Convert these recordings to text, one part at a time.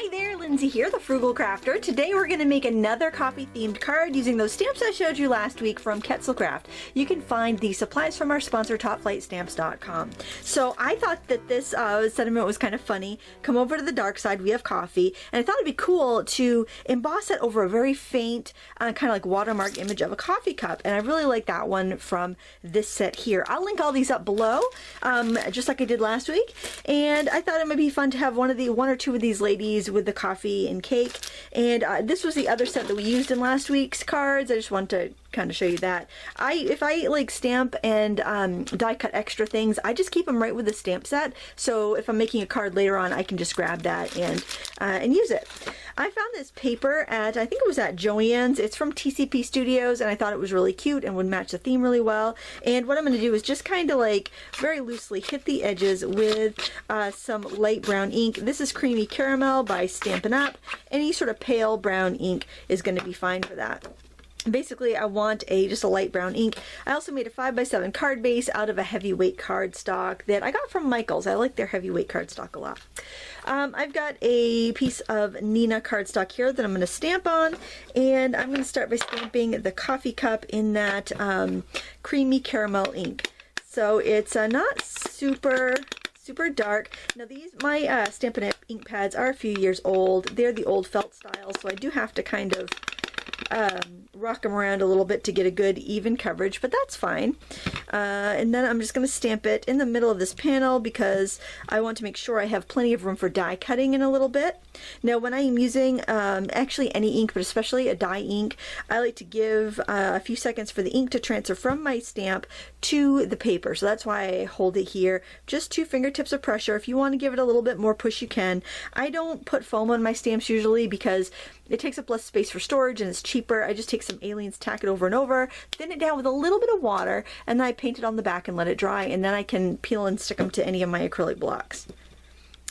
Hi there, Lindsay here, the Frugal Crafter. Today we're going to make another coffee-themed card using those stamps I showed you last week from Katzelcraft. You can find the supplies from our sponsor, TopFlightStamps.com. So I thought that this sentiment was kind of funny. Come over to the Darkside, we have coffee, and I thought it'd be cool to emboss it over a very faint, kind of like watermark image of a coffee cup, and I really like that one from this set here. I'll link all these up below, just like I did last week, and I thought it might be fun to have one or two of these ladies with the coffee and cake. And this was the other set that we used in last week's cards. I just want to kind of show you that. If I like stamp and die cut extra things, I just keep them right with the stamp set. So if I'm making a card later on, I can just grab that and use it. I found this paper at, I think it was at Joann's. It's from TCP Studios, and I thought it was really cute and would match the theme really well. And what I'm going to do is just kind of like very loosely hit the edges with some light brown ink. This is Creamy Caramel by Stampin' Up. Any sort of pale brown ink is going to be fine for that. Basically, I want just a light brown ink. I also made a 5x7 card base out of a heavyweight cardstock that I got from Michael's. I like their heavyweight cardstock a lot. I've got a piece of Nina cardstock here that I'm going to stamp on, and I'm going to start by stamping the coffee cup in that creamy caramel ink. So it's not super dark. Now these, my Stampin' Up! Ink pads are a few years old. They're the old felt style, so I do have to kind of rock them around a little bit to get a good even coverage, but that's fine. And then I'm just going to stamp it in the middle of this panel because I want to make sure I have plenty of room for die cutting in a little bit. Now when I am using actually any ink, but especially a dye ink, I like to give a few seconds for the ink to transfer from my stamp to the paper. So that's why I hold it here. Just 2 fingertips of pressure. If you want to give it a little bit more push, you can. I don't put foam on my stamps usually because it takes up less space for storage and it's cheaper. I just take some Aliens, tack it over and over, thin it down with a little bit of water, and then I paint it on the back and let it dry, and then I can peel and stick them to any of my acrylic blocks.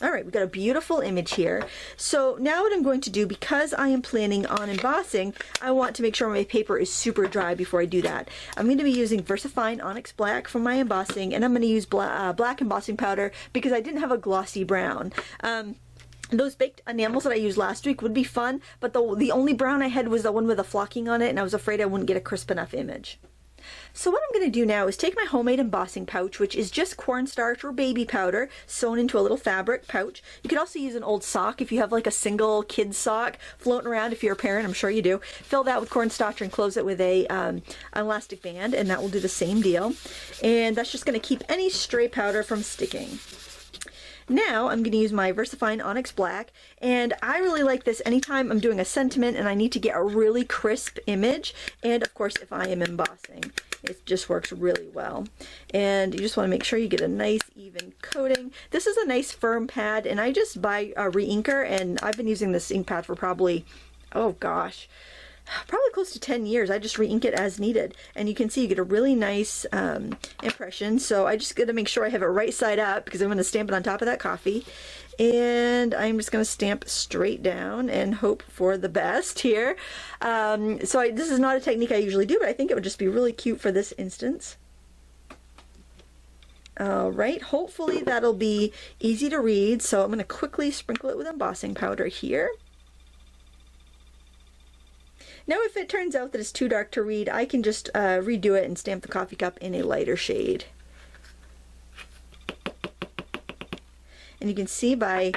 Alright, we've got a beautiful image here. So now what I'm going to do, because I am planning on embossing, I want to make sure my paper is super dry before I do that. I'm going to be using VersaFine Onyx Black for my embossing, and I'm going to use black embossing powder because I didn't have a glossy brown. Those baked enamels that I used last week would be fun, but the only brown I had was the one with the flocking on it, and I was afraid I wouldn't get a crisp enough image. So what I'm going to do now is take my homemade embossing pouch, which is just cornstarch or baby powder sewn into a little fabric pouch. You could also use an old sock if you have like a single kid sock floating around. If you're a parent, I'm sure you do. Fill that with cornstarch and close it with an elastic band, and that will do the same deal. And that's just going to keep any stray powder from sticking. Now I'm going to use my VersaFine Onyx Black, and I really like this anytime I'm doing a sentiment and I need to get a really crisp image, and of course if I am embossing. It just works really well. And you just want to make sure you get a nice even coating. This is a nice firm pad, and I just buy a re-inker, and I've been using this ink pad for probably, oh gosh, probably close to 10 years. I just re-ink it as needed, and you can see you get a really nice impression. So I just got to make sure I have it right side up because I'm going to stamp it on top of that coffee, and I'm just going to stamp straight down and hope for the best here. This is not a technique I usually do, but I think it would just be really cute for this instance. Alright, hopefully that'll be easy to read, so I'm going to quickly sprinkle it with embossing powder here. Now if it turns out that it's too dark to read, I can just redo it and stamp the coffee cup in a lighter shade. And you can see by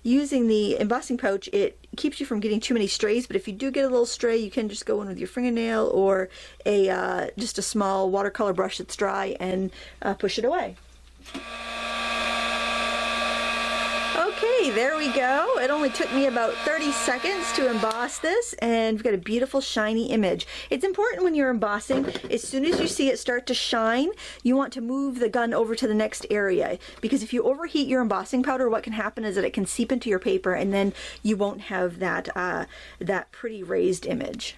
using the embossing pouch, it keeps you from getting too many strays, but if you do get a little stray, you can just go in with your fingernail or just a small watercolor brush that's dry and push it away. Okay, there we go. It only took me about 30 seconds to emboss this, and we've got a beautiful shiny image. It's important when you're embossing, as soon as you see it start to shine, you want to move the gun over to the next area, because if you overheat your embossing powder, what can happen is that it can seep into your paper, and then you won't have that, that pretty raised image.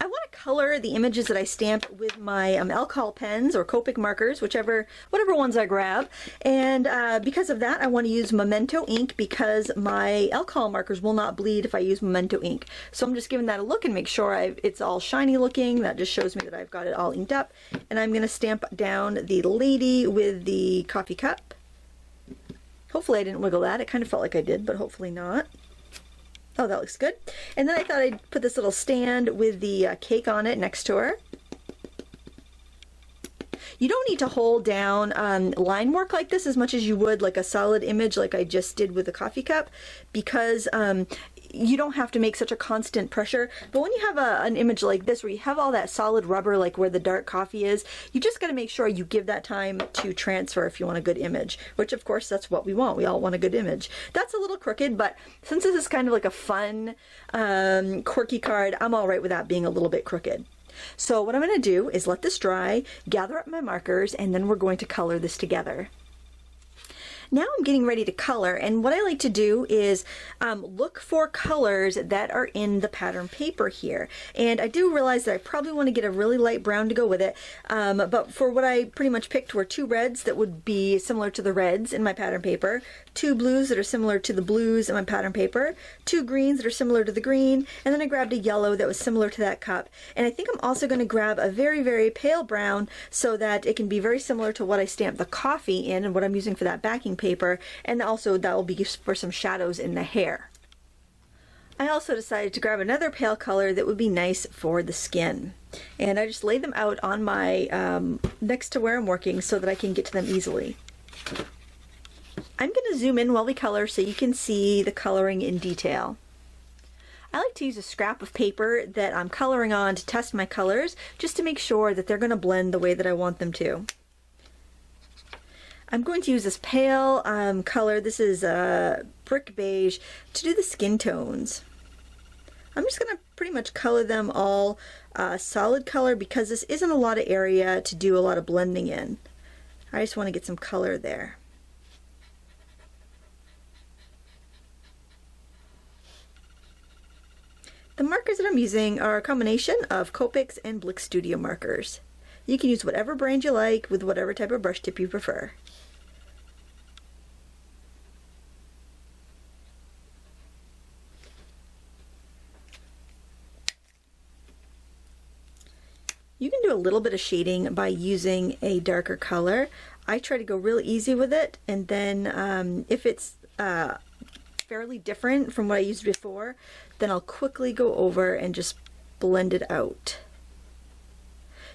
I want to color the images that I stamp with my alcohol pens or Copic markers, whatever ones I grab, and because of that I want to use Memento ink because my alcohol markers will not bleed if I use Memento ink. So I'm just giving that a look and make sure it's all shiny looking. That just shows me that I've got it all inked up, and I'm going to stamp down the lady with the coffee cup. Hopefully I didn't wiggle that. It kind of felt like I did, but hopefully not. Oh, that looks good. And then I thought I'd put this little stand with the cake on it next to her. You don't need to hold down line work like this as much as you would like a solid image like I just did with the coffee cup, because you don't have to make such a constant pressure. But when you have an image like this where you have all that solid rubber, like where the dark coffee is, you just got to make sure you give that time to transfer if you want a good image, which of course that's what we want. We all want a good image. That's a little crooked, but since this is kind of like a fun, quirky card, I'm all right with that being a little bit crooked. So what I'm going to do is let this dry, gather up my markers, and then we're going to color this together. Now I'm getting ready to color, and what I like to do is look for colors that are in the pattern paper here. And I do realize that I probably want to get a really light brown to go with it, but for what I pretty much picked were 2 reds that would be similar to the reds in my pattern paper, 2 blues that are similar to the blues in my pattern paper, 2 greens that are similar to the green, and then I grabbed a yellow that was similar to that cup. And I think I'm also going to grab a very, very pale brown so that it can be very similar to what I stamped the coffee in and what I'm using for that backing paper, and also that will be for some shadows in the hair. I also decided to grab another pale color that would be nice for the skin, and I just lay them out on my next to where I'm working so that I can get to them easily. I'm going to zoom in while we color so you can see the coloring in detail. I like to use a scrap of paper that I'm coloring on to test my colors, just to make sure that they're going to blend the way that I want them to. I'm going to use this pale color, this is brick beige, to do the skin tones. I'm just going to pretty much color them all solid color because this isn't a lot of area to do a lot of blending in. I just want to get some color there. The markers that I'm using are a combination of Copics and Blick Studio markers. You can use whatever brand you like with whatever type of brush tip you prefer. You can do a little bit of shading by using a darker color. I try to go real easy with it, and then if it's fairly different from what I used before, then I'll quickly go over and just blend it out.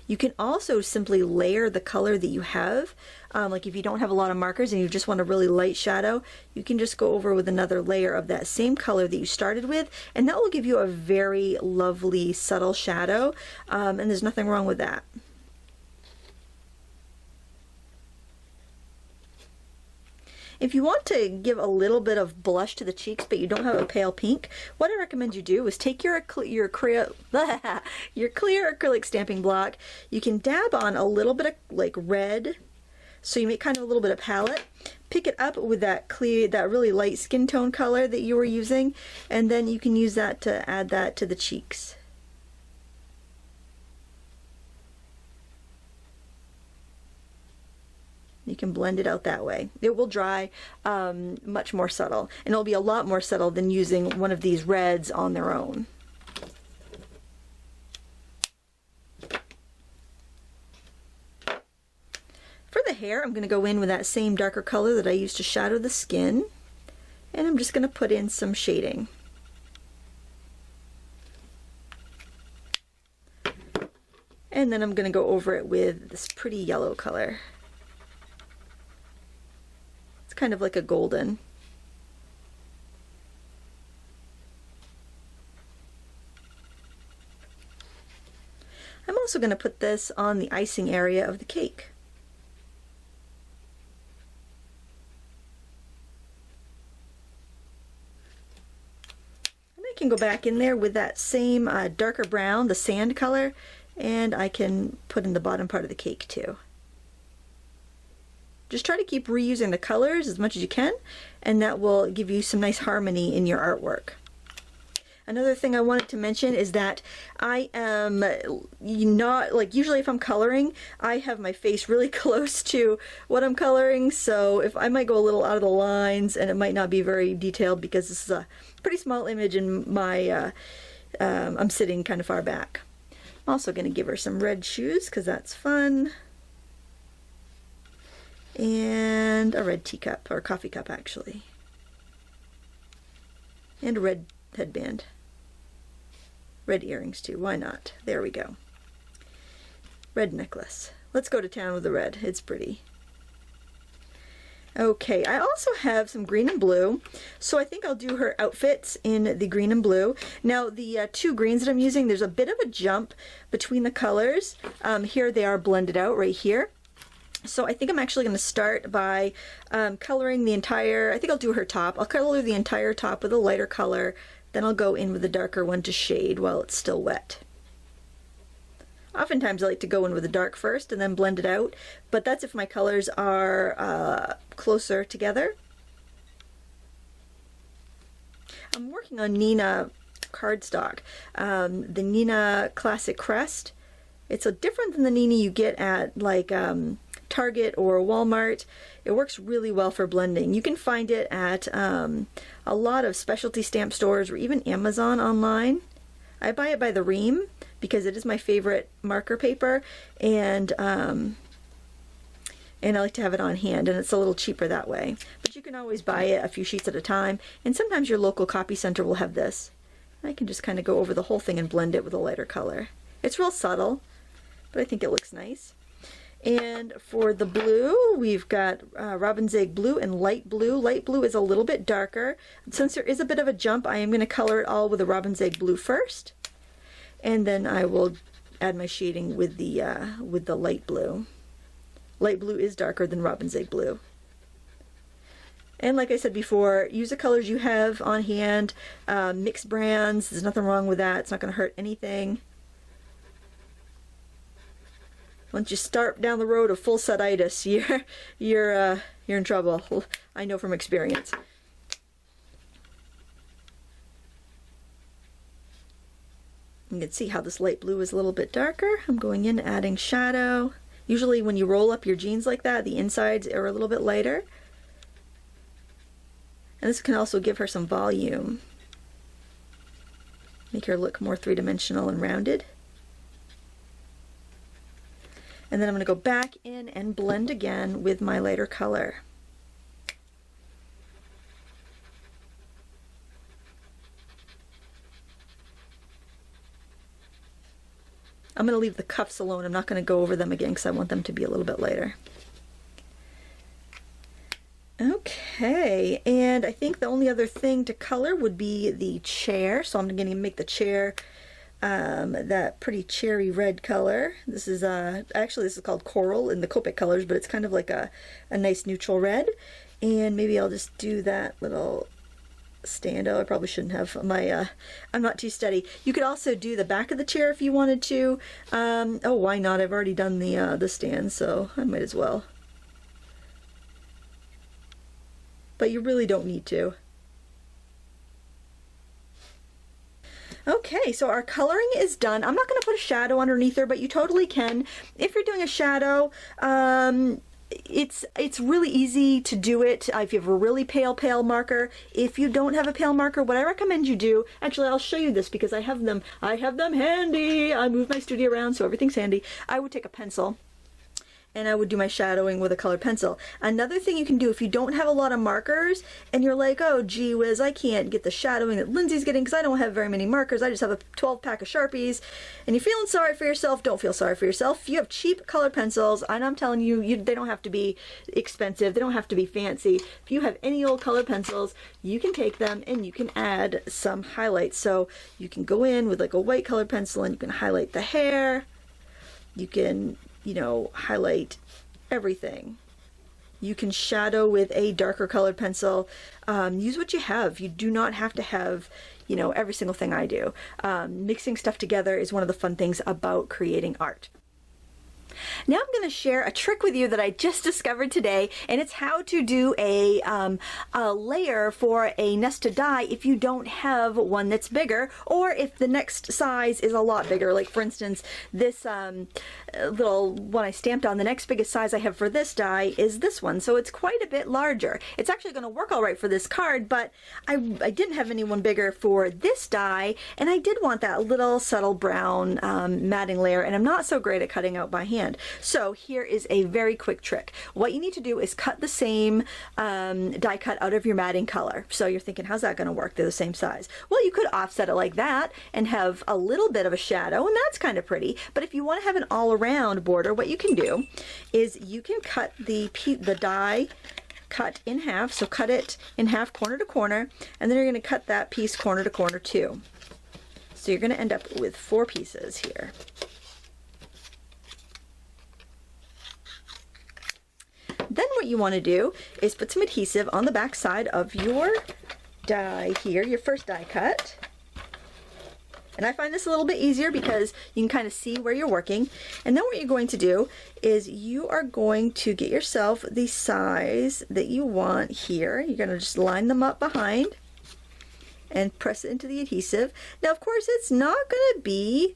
You can also simply layer the color that you have. Like if you don't have a lot of markers and you just want a really light shadow, you can just go over with another layer of that same color that you started with, and that will give you a very lovely subtle shadow, and there's nothing wrong with that. If you want to give a little bit of blush to the cheeks but you don't have a pale pink, what I recommend you do is take your clear acrylic stamping block. You can dab on a little bit of like red, so you make kind of a little bit of palette. Pick it up with that really light skin tone color that you were using, and then you can use that to add that to the cheeks. You can blend it out that way. It will dry much more subtle, and it'll be a lot more subtle than using one of these reds on their own. For the hair, I'm going to go in with that same darker color that I used to shadow the skin, and I'm just going to put in some shading. And then I'm going to go over it with this pretty yellow color. Kind of like a golden. I'm also going to put this on the icing area of the cake. And I can go back in there with that same darker brown, the sand color, and I can put in the bottom part of the cake too. Just try to keep reusing the colors as much as you can, and that will give you some nice harmony in your artwork. Another thing I wanted to mention is that I am not, like usually if I'm coloring, I have my face really close to what I'm coloring, so if I might go a little out of the lines and it might not be very detailed because this is a pretty small image and my I'm sitting kind of far back. I'm also going to give her some red shoes because that's fun. And a red teacup, or coffee cup actually. And a red headband. Red earrings too, why not? There we go. Red necklace. Let's go to town with the red, it's pretty. Okay, I also have some green and blue, so I think I'll do her outfits in the green and blue. Now the two greens that I'm using, there's a bit of a jump between the colors. Here they are blended out right here. So I think I'm actually going to start by coloring the entire, I think I'll do her top. I'll color the entire top with a lighter color, then I'll go in with a darker one to shade while it's still wet. Oftentimes I like to go in with a dark first and then blend it out, but that's if my colors are closer together. I'm working on Neenah cardstock, the Neenah Classic Crest. It's different than the Neenah you get at like Target or Walmart. It works really well for blending. You can find it at a lot of specialty stamp stores or even Amazon online. I buy it by the ream because it is my favorite marker paper, and I like to have it on hand, and it's a little cheaper that way. But you can always buy it a few sheets at a time, and sometimes your local copy center will have this. I can just kind of go over the whole thing and blend it with a lighter color. It's real subtle, but I think it looks nice. And for the blue, we've got Robin's Egg Blue and Light Blue. Light Blue is a little bit darker. Since there is a bit of a jump, I am going to color it all with a Robin's Egg Blue first. And then I will add my shading with the light blue. Light blue is darker than Robin's Egg Blue. And like I said before, use the colors you have on hand. Mix brands, there's nothing wrong with that. It's not going to hurt anything. Once you start down the road of full setitis, you're in trouble. I know from experience. You can see how this light blue is a little bit darker. I'm going in adding shadow. Usually when you roll up your jeans like that, the insides are a little bit lighter. And this can also give her some volume. Make her look more three-dimensional and rounded. And then I'm going to go back in and blend again with my lighter color. I'm going to leave the cuffs alone. I'm not going to go over them again because I want them to be a little bit lighter. Okay, and I think the only other thing to color would be the chair. So I'm going to make the chair that pretty cherry red color. This is actually this is called Coral in the Copic colors, but it's kind of like a nice neutral red. And maybe I'll just do that little stand. Oh, I probably shouldn't have. I'm not too steady. You could also do the back of the chair if you wanted to. Oh, why not? I've already done the stand, so I might as well. But you really don't need to. Okay, so our coloring is done. I'm not going to put a shadow underneath her, but you totally can. If you're doing a shadow, it's really easy to do it if you have a really pale marker. If you don't have a pale marker, what I recommend you do, actually I'll show you this because I have them handy. I move my studio around so everything's handy. I would take a pencil and I would do my shadowing with a colored pencil. Another thing you can do if you don't have a lot of markers and you're like, oh gee whiz, I can't get the shadowing that Lindsay's getting because I don't have very many markers, I just have a 12 pack of Sharpies, and you're feeling sorry for yourself, don't feel sorry for yourself. If you have cheap colored pencils, and I'm telling you, they don't have to be expensive, they don't have to be fancy. If you have any old colored pencils, you can take them and you can add some highlights. So you can go in with like a white colored pencil and you can highlight the hair, you can highlight everything. You can shadow with a darker colored pencil. Use what you have. You do not have to have, every single thing I do. Mixing stuff together is one of the fun things about creating art. Now I'm going to share a trick with you that I just discovered today, and it's how to do a layer for a nested die if you don't have one that's bigger, or if the next size is a lot bigger. Like for instance, this little one I stamped on, the next biggest size I have for this die is this one, so it's quite a bit larger. It's actually going to work all right for this card, but I didn't have anyone bigger for this die, and I did want that little subtle brown matting layer, and I'm not so great at cutting out by hand. hand. So here is a very quick trick. What you need to do is cut the same die cut out of your matting color. So you're thinking, how's that going to work? They're the same size. Well, you could offset it like that and have a little bit of a shadow, and that's kind of pretty. But if you want to have an all-around border, what you can do is you can cut the die cut in half. So cut it in half corner to corner, and then you're going to cut that piece corner to corner too. So you're going to end up with 4 pieces here. Then what you want to do is put some adhesive on the back side of your die here, your first die cut. And I find this a little bit easier because you can kind of see where you're working. And then what you're going to do is you are going to get yourself the size that you want here. You're going to just line them up behind and press it into the adhesive. Now, of course, it's not going to be,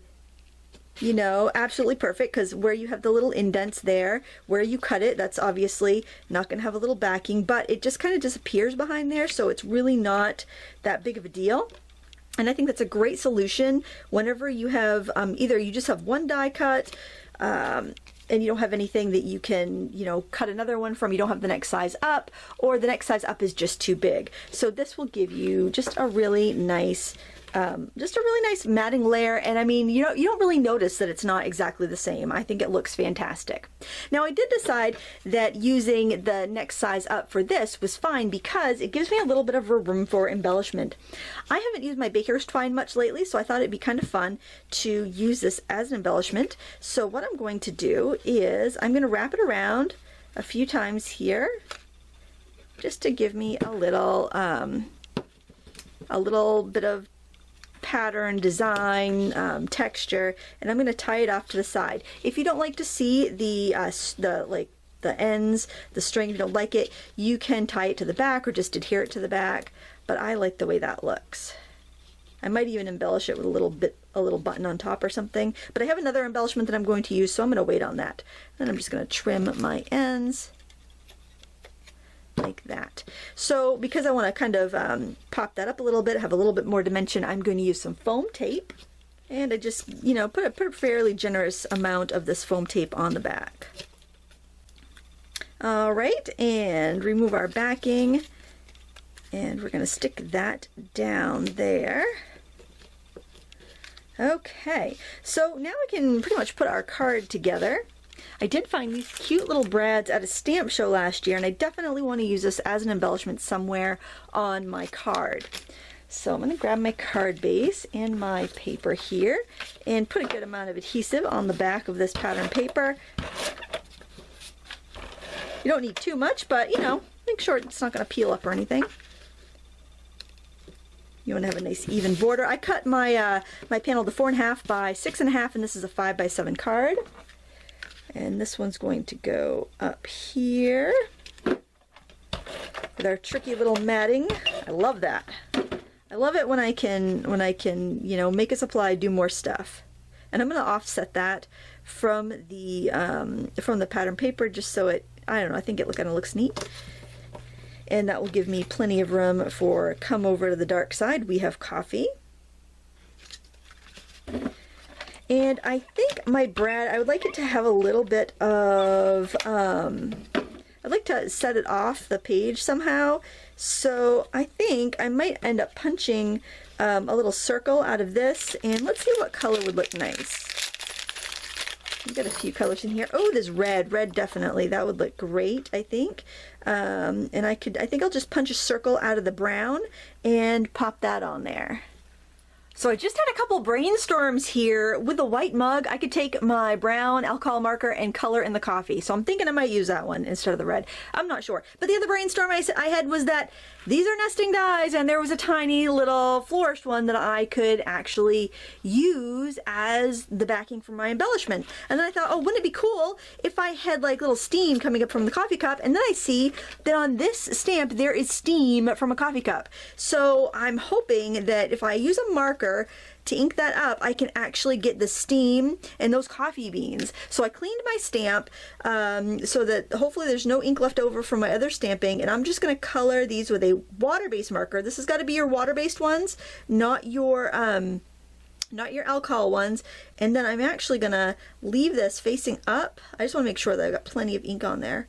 you know, absolutely perfect, because where you have the little indents there, where you cut it, that's obviously not going to have a little backing, but it just kind of disappears behind there, so it's really not that big of a deal. And I think that's a great solution whenever you have either you just have one die cut and you don't have anything that you can, you know, cut another one from, you don't have the next size up, or the next size up is just too big. So this will give you just a really nice matting layer. And I mean, you don't really notice that it's not exactly the same. I think it looks fantastic. Now, I did decide that using the next size up for this was fine because it gives me a little bit of room for embellishment. I haven't used my baker's twine much lately, so I thought it'd be kind of fun to use this as an embellishment. So what I'm going to do is I'm going to wrap it around a few times here just to give me a little bit of pattern, design, texture, and I'm going to tie it off to the side. If you don't like to see the ends, the string, if you don't like it, you can tie it to the back or just adhere it to the back, but I like the way that looks. I might even embellish it with a little button on top or something, but I have another embellishment that I'm going to use, so I'm going to wait on that. Then I'm just going to trim my ends like that. So because I want to kind of pop that up a little bit, have a little bit more dimension, I'm going to use some foam tape, and I just, you know, put a fairly generous amount of this foam tape on the back. All right, and remove our backing, and we're going to stick that down there. Okay, so now we can pretty much put our card together. I did find these cute little brads at a stamp show last year, and I definitely want to use this as an embellishment somewhere on my card. So I'm going to grab my card base and my paper here and put a good amount of adhesive on the back of this pattern paper. You don't need too much, but, you know, make sure it's not going to peel up or anything. You want to have a nice even border. I cut my my panel to 4.5 by 6.5, and this is a 5 by 7 card. And this one's going to go up here with our tricky little matting. I love that. I love it when I can, you know, make a supply, do more stuff. And I'm going to offset that from the pattern paper just so it, I don't know, I think it kind of looks neat. And that will give me plenty of room for come over to the dark side. We have coffee. And I think my brad, I would like it to have a little bit of, I'd like to set it off the page somehow. So I think I might end up punching a little circle out of this, and let's see what color would look nice. We've got a few colors in here. Oh, there's red. Red, definitely. That would look great, I think. And I think I'll just punch a circle out of the brown and pop that on there. So I just had a couple brainstorms here. With the white mug, I could take my brown alcohol marker and color in the coffee. So I'm thinking I might use that one instead of the red. I'm not sure. But the other brainstorm I had was that these are nesting dies, and there was a tiny little flourished one that I could actually use as the backing for my embellishment. And then I thought, oh, wouldn't it be cool if I had like little steam coming up from the coffee cup? And then I see that on this stamp there is steam from a coffee cup. So I'm hoping that if I use a marker to ink that up, I can actually get the steam and those coffee beans. So I cleaned my stamp so that hopefully there's no ink left over from my other stamping, and I'm just going to color these with a water-based marker. This has got to be your water-based ones, not your not your alcohol ones. And then I'm actually gonna leave this facing up. I just want to make sure that I've got plenty of ink on there.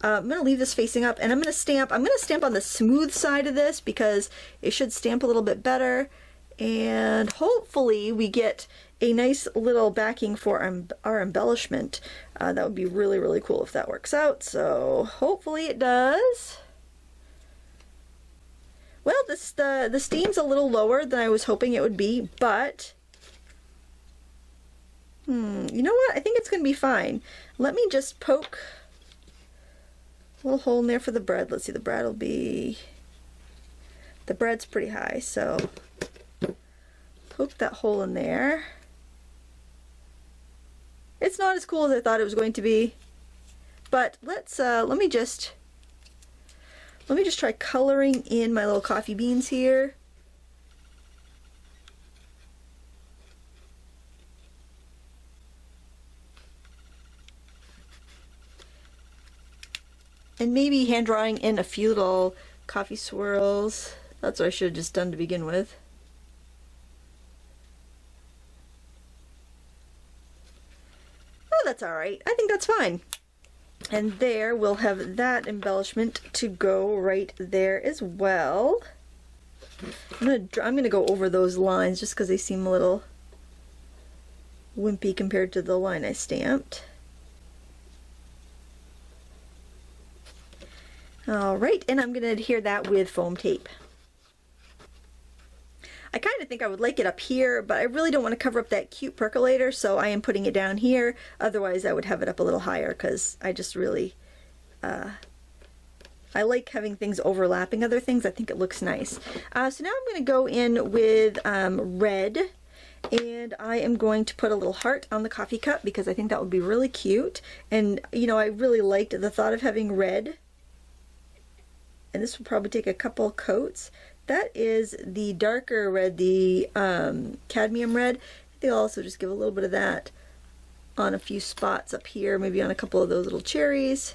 I'm gonna leave this facing up, and I'm gonna stamp on the smooth side of this because it should stamp a little bit better, and hopefully we get a nice little backing for our embellishment. That would be really, really cool if that works out, so hopefully it does. Well, the steam's a little lower than I was hoping it would be, but you know what? I think it's gonna be fine. Let me just poke a little hole in there for the bread. Let's see, the bread's pretty high, so poke that hole in there. It's not as cool as I thought it was going to be, but let's let me just try coloring in my little coffee beans here. And maybe hand drawing in a few little coffee swirls. That's what I should have just done to begin with. Oh, that's alright. I think that's fine. And there, we'll have that embellishment to go right there as well. I'm gonna go over those lines just because they seem a little wimpy compared to the line I stamped. Alright, and I'm going to adhere that with foam tape. I kind of think I would like it up here, but I really don't want to cover up that cute percolator, so I am putting it down here. Otherwise I would have it up a little higher because I just really, I like having things overlapping other things. I think it looks nice. So now I'm going to go in with red, and I am going to put a little heart on the coffee cup because I think that would be really cute. And you know, I really liked the thought of having red. And this will probably take a couple coats. That is the darker red, the cadmium red. They'll also just give a little bit of that on a few spots up here, maybe on a couple of those little cherries.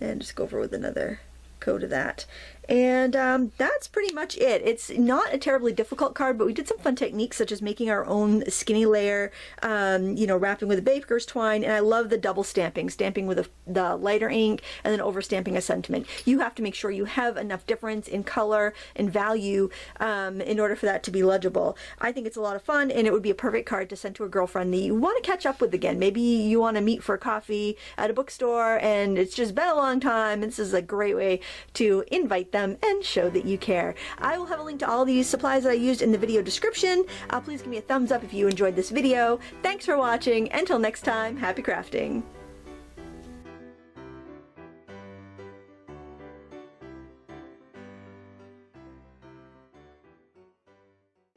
And just go over with another coat of that. And that's pretty much it. It's not a terribly difficult card, but we did some fun techniques such as making our own skinny layer, you know, wrapping with a baker's twine, and I love the double stamping with the lighter ink and then over stamping a sentiment. You have to make sure you have enough difference in color and value in order for that to be legible. I think it's a lot of fun, and it would be a perfect card to send to a girlfriend that you want to catch up with again. Maybe you want to meet for coffee at a bookstore and it's just been a long time, and this is a great way to invite them and show that you care. I will have a link to all these supplies that I used in the video description. Please give me a thumbs up if you enjoyed this video. Thanks for watching. Until next time, happy crafting.